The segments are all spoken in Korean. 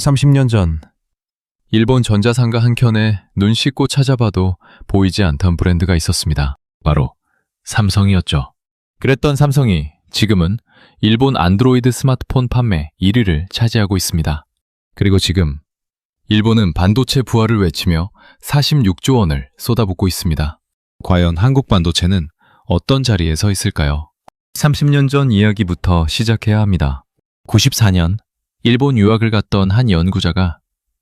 30년 전 일본 전자상가 한켠에 눈 씻고 찾아봐도 보이지 않던 브랜드가 있었습니다. 바로 삼성이었죠. 그랬던 삼성이 지금은 일본 안드로이드 스마트폰 판매 1위를 차지하고 있습니다. 그리고 지금 일본은 반도체 부활을 외치며 46조 원을 쏟아붓고 있습니다. 과연 한국 반도체는 어떤 자리에 서 있을까요? 30년 전 이야기부터 시작해야 합니다. 94년 일본 유학을 갔던 한 연구자가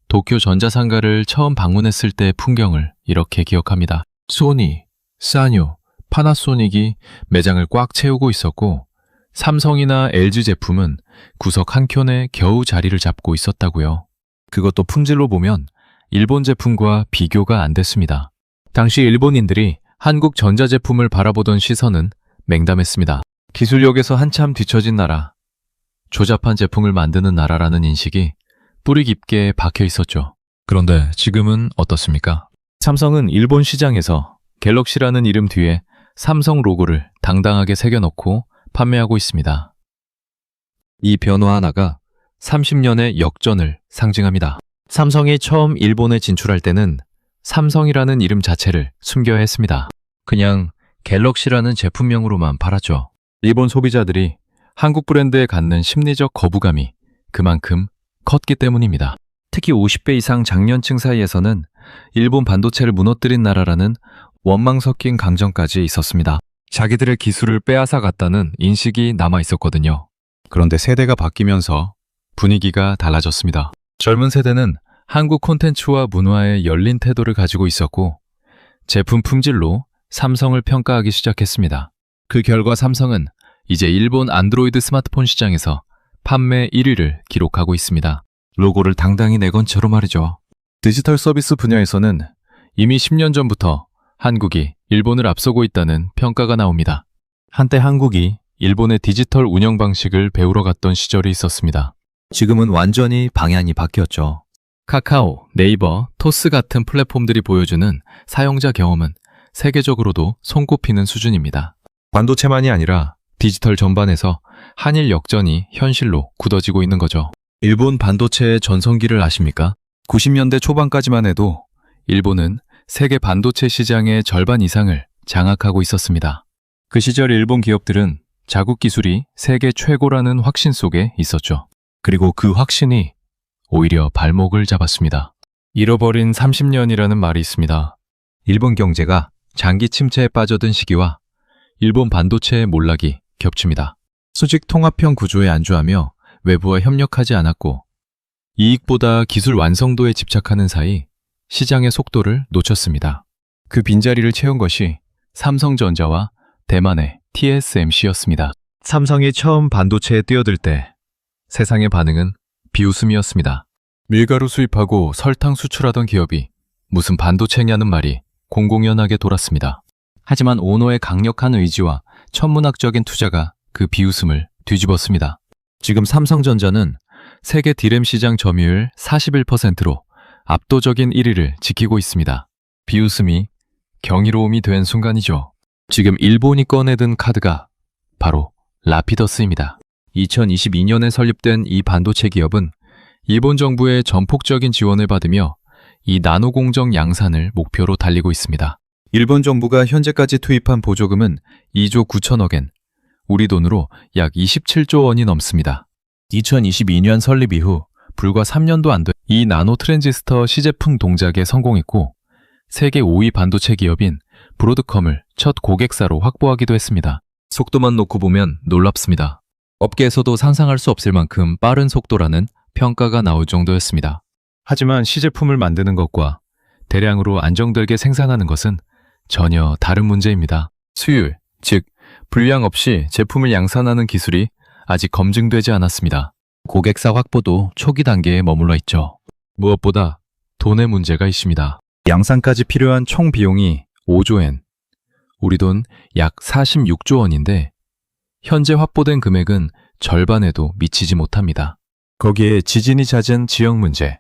도쿄 전자상가를 처음 방문했을 때의 풍경을 이렇게 기억합니다. 소니, 사뇨, 파나소닉이 매장을 꽉 채우고 있었고 삼성이나 LG 제품은 구석 한켠에 겨우 자리를 잡고 있었다고요. 그것도 품질로 보면 일본 제품과 비교가 안 됐습니다. 당시 일본인들이 한국 전자제품을 바라보던 시선은 맹담했습니다. 기술력에서 한참 뒤처진 나라, 조잡한 제품을 만드는 나라라는 인식이 뿌리 깊게 박혀 있었죠. 그런데 지금은 어떻습니까? 삼성은 일본 시장에서 갤럭시라는 이름 뒤에 삼성 로고를 당당하게 새겨놓고 판매하고 있습니다. 이 변화 하나가 30년의 역전을 상징합니다. 삼성이 처음 일본에 진출할 때는 삼성이라는 이름 자체를 숨겨야 했습니다. 그냥 갤럭시라는 제품명으로만 팔았죠. 일본 소비자들이 한국 브랜드에 갖는 심리적 거부감이 그만큼 컸기 때문입니다. 특히 50대 이상 장년층 사이에서는 일본 반도체를 무너뜨린 나라라는 원망 섞인 감정까지 있었습니다. 자기들의 기술을 빼앗아 갔다는 인식이 남아 있었거든요. 그런데 세대가 바뀌면서 분위기가 달라졌습니다. 젊은 세대는 한국 콘텐츠와 문화에 열린 태도를 가지고 있었고 제품 품질로 삼성을 평가하기 시작했습니다. 그 결과 삼성은 이제 일본 안드로이드 스마트폰 시장에서 판매 1위를 기록하고 있습니다. 로고를 당당히 내건 채로 말이죠. 디지털 서비스 분야에서는 이미 10년 전부터 한국이 일본을 앞서고 있다는 평가가 나옵니다. 한때 한국이 일본의 디지털 운영 방식을 배우러 갔던 시절이 있었습니다. 지금은 완전히 방향이 바뀌었죠. 카카오, 네이버, 토스 같은 플랫폼들이 보여주는 사용자 경험은 세계적으로도 손꼽히는 수준입니다. 반도체만이 아니라 디지털 전반에서 한일 역전이 현실로 굳어지고 있는 거죠. 일본 반도체의 전성기를 아십니까? 90년대 초반까지만 해도 일본은 세계 반도체 시장의 절반 이상을 장악하고 있었습니다. 그 시절 일본 기업들은 자국 기술이 세계 최고라는 확신 속에 있었죠. 그리고 그 확신이 오히려 발목을 잡았습니다. 잃어버린 30년이라는 말이 있습니다. 일본 경제가 장기 침체에 빠져든 시기와 일본 반도체의 몰락이 겹칩니다. 수직 통합형 구조에 안주하며 외부와 협력하지 않았고 이익보다 기술 완성도에 집착하는 사이 시장의 속도를 놓쳤습니다. 그 빈자리를 채운 것이 삼성전자와 대만의 TSMC였습니다. 삼성이 처음 반도체에 뛰어들 때 세상의 반응은 비웃음이었습니다. 밀가루 수입하고 설탕 수출하던 기업이 무슨 반도체냐는 말이 공공연하게 돌았습니다. 하지만 오노의 강력한 의지와 천문학적인 투자가 그 비웃음을 뒤집었습니다. 지금 삼성전자는 세계 디램 시장 점유율 41%로 압도적인 1위를 지키고 있습니다. 비웃음이 경이로움이 된 순간이죠. 지금 일본이 꺼내든 카드가 바로 라피더스입니다. 2022년에 설립된 이 반도체 기업은 일본 정부의 전폭적인 지원을 받으며 이 나노 공정 양산을 목표로 달리고 있습니다. 일본 정부가 현재까지 투입한 보조금은 2조 9천억엔, 우리 돈으로 약 27조 원이 넘습니다. 2022년 설립 이후 불과 3년도 안 돼 이 나노 트랜지스터 시제품 동작에 성공했고 세계 5위 반도체 기업인 브로드컴을 첫 고객사로 확보하기도 했습니다. 속도만 놓고 보면 놀랍습니다. 업계에서도 상상할 수 없을 만큼 빠른 속도라는 평가가 나올 정도였습니다. 하지만 시제품을 만드는 것과 대량으로 안정되게 생산하는 것은 전혀 다른 문제입니다. 수율, 즉 불량 없이 제품을 양산하는 기술이 아직 검증되지 않았습니다. 고객사 확보도 초기 단계에 머물러 있죠. 무엇보다 돈의 문제가 있습니다. 양산까지 필요한 총 비용이 5조엔, 우리 돈 약 46조 원인데 현재 확보된 금액은 절반에도 미치지 못합니다. 거기에 지진이 잦은 지역 문제,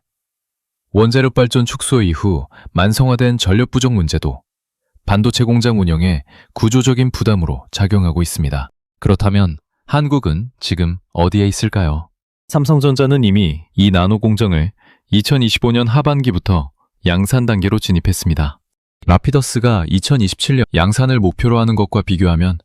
원자력 발전 축소 이후 만성화된 전력 부족 문제도 반도체 공장 운영에 구조적인 부담으로 작용하고 있습니다. 그렇다면 한국은 지금 어디에 있을까요? 삼성전자는 이미 이 나노 공정을 2025년 하반기부터 양산 단계로 진입했습니다. 라피더스가 2027년 양산을 목표로 하는 것과 비교하면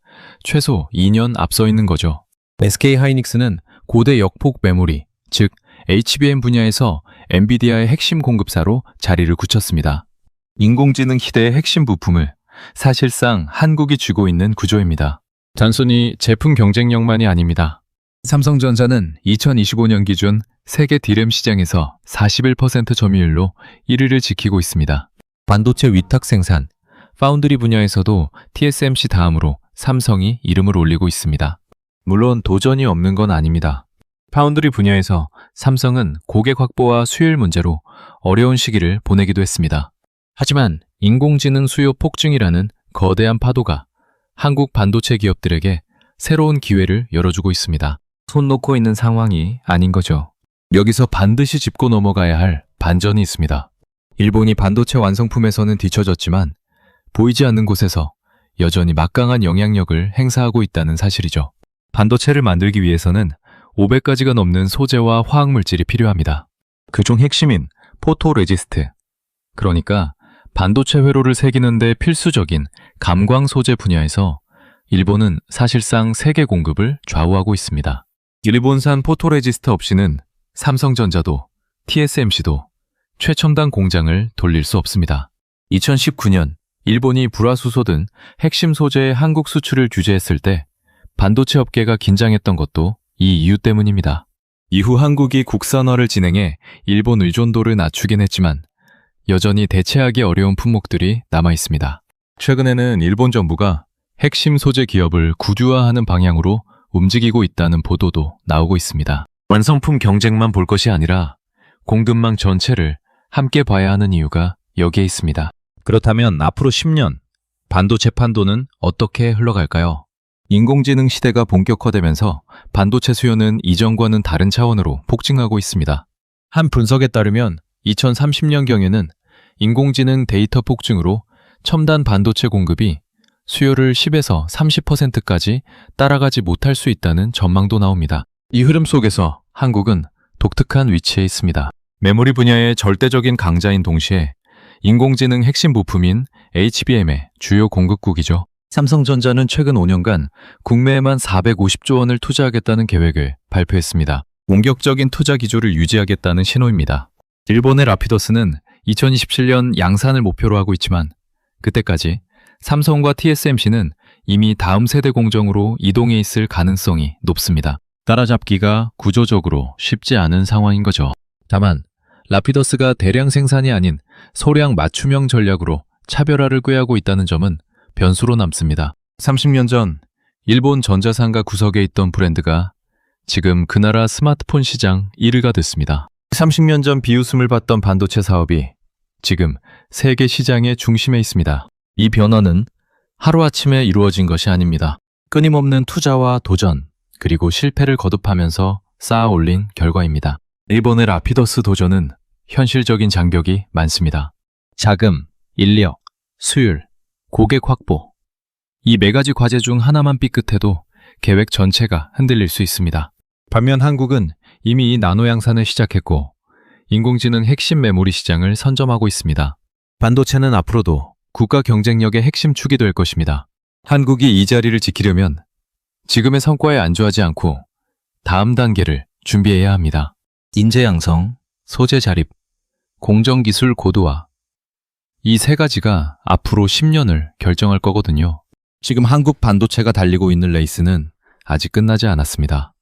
최소 2년 앞서 있는 거죠. SK 하이닉스는 고대 역폭 메모리, 즉 HBM 분야에서 엔비디아의 핵심 공급사로 자리를 굳혔습니다. 인공지능 시대의 핵심 부품을 사실상 한국이 쥐고 있는 구조입니다. 단순히 제품 경쟁력만이 아닙니다. 삼성전자는 2025년 기준 세계 D램 시장에서 41% 점유율로 1위를 지키고 있습니다. 반도체 위탁 생산, 파운드리 분야에서도 TSMC 다음으로 삼성이 이름을 올리고 있습니다. 물론 도전이 없는 건 아닙니다. 파운드리 분야에서 삼성은 고객 확보와 수율 문제로 어려운 시기를 보내기도 했습니다. 하지만 인공지능 수요 폭증이라는 거대한 파도가 한국 반도체 기업들에게 새로운 기회를 열어주고 있습니다. 손 놓고 있는 상황이 아닌 거죠. 여기서 반드시 짚고 넘어가야 할 반전이 있습니다. 일본이 반도체 완성품에서는 뒤처졌지만 보이지 않는 곳에서 여전히 막강한 영향력을 행사하고 있다는 사실이죠. 반도체를 만들기 위해서는 500가지가 넘는 소재와 화학물질이 필요합니다. 그중 핵심인 포토레지스트, 그러니까 반도체 회로를 새기는데 필수적인 감광 소재 분야에서 일본은 사실상 세계 공급을 좌우하고 있습니다. 일본산 포토레지스트 없이는 삼성전자도 TSMC도 최첨단 공장을 돌릴 수 없습니다. 2019년 일본이 불화수소 등 핵심 소재의 한국 수출을 규제했을 때 반도체 업계가 긴장했던 것도 이 이유 때문입니다. 이후 한국이 국산화를 진행해 일본 의존도를 낮추긴 했지만 여전히 대체하기 어려운 품목들이 남아 있습니다. 최근에는 일본 정부가 핵심 소재 기업을 구주화하는 방향으로 움직이고 있다는 보도도 나오고 있습니다. 완성품 경쟁만 볼 것이 아니라 공급망 전체를 함께 봐야 하는 이유가 여기에 있습니다. 그렇다면 앞으로 10년 반도체 판도는 어떻게 흘러갈까요? 인공지능 시대가 본격화되면서 반도체 수요는 이전과는 다른 차원으로 폭증하고 있습니다. 한 분석에 따르면 2030년경에는 인공지능 데이터 폭증으로 첨단 반도체 공급이 수요를 10에서 30%까지 따라가지 못할 수 있다는 전망도 나옵니다. 이 흐름 속에서 한국은 독특한 위치에 있습니다. 메모리 분야의 절대적인 강자인 동시에 인공지능 핵심 부품인 HBM의 주요 공급국이죠. 삼성전자는 최근 5년간 국내에만 450조 원을 투자하겠다는 계획을 발표했습니다. 공격적인 투자 기조를 유지하겠다는 신호입니다. 일본의 라피더스는 2027년 양산을 목표로 하고 있지만 그때까지 삼성과 TSMC는 이미 다음 세대 공정으로 이동해 있을 가능성이 높습니다. 따라잡기가 구조적으로 쉽지 않은 상황인 거죠. 다만 라피더스가 대량 생산이 아닌 소량 맞춤형 전략으로 차별화를 꾀하고 있다는 점은 변수로 남습니다. 30년 전 일본 전자상가 구석에 있던 브랜드가 지금 그 나라 스마트폰 시장 1위가 됐습니다. 30년 전 비웃음을 받던 반도체 사업이 지금 세계 시장의 중심에 있습니다. 이 변화는 하루아침에 이루어진 것이 아닙니다. 끊임없는 투자와 도전, 그리고 실패를 거듭하면서 쌓아 올린 결과입니다. 일본의 라피더스 도전은 현실적인 장벽이 많습니다. 자금, 인력, 수율, 고객 확보. 이 4가지 과제 중 하나만 삐끗해도 계획 전체가 흔들릴 수 있습니다. 반면 한국은 이미 이 나노 양산을 시작했고 인공지능 핵심 메모리 시장을 선점하고 있습니다. 반도체는 앞으로도 국가 경쟁력의 핵심 축이 될 것입니다. 한국이 이 자리를 지키려면 지금의 성과에 안주하지 않고 다음 단계를 준비해야 합니다. 인재 양성, 소재 자립, 공정기술 고도화. 이 3가지가 앞으로 10년을 결정할 거거든요. 지금 한국 반도체가 달리고 있는 레이스는 아직 끝나지 않았습니다.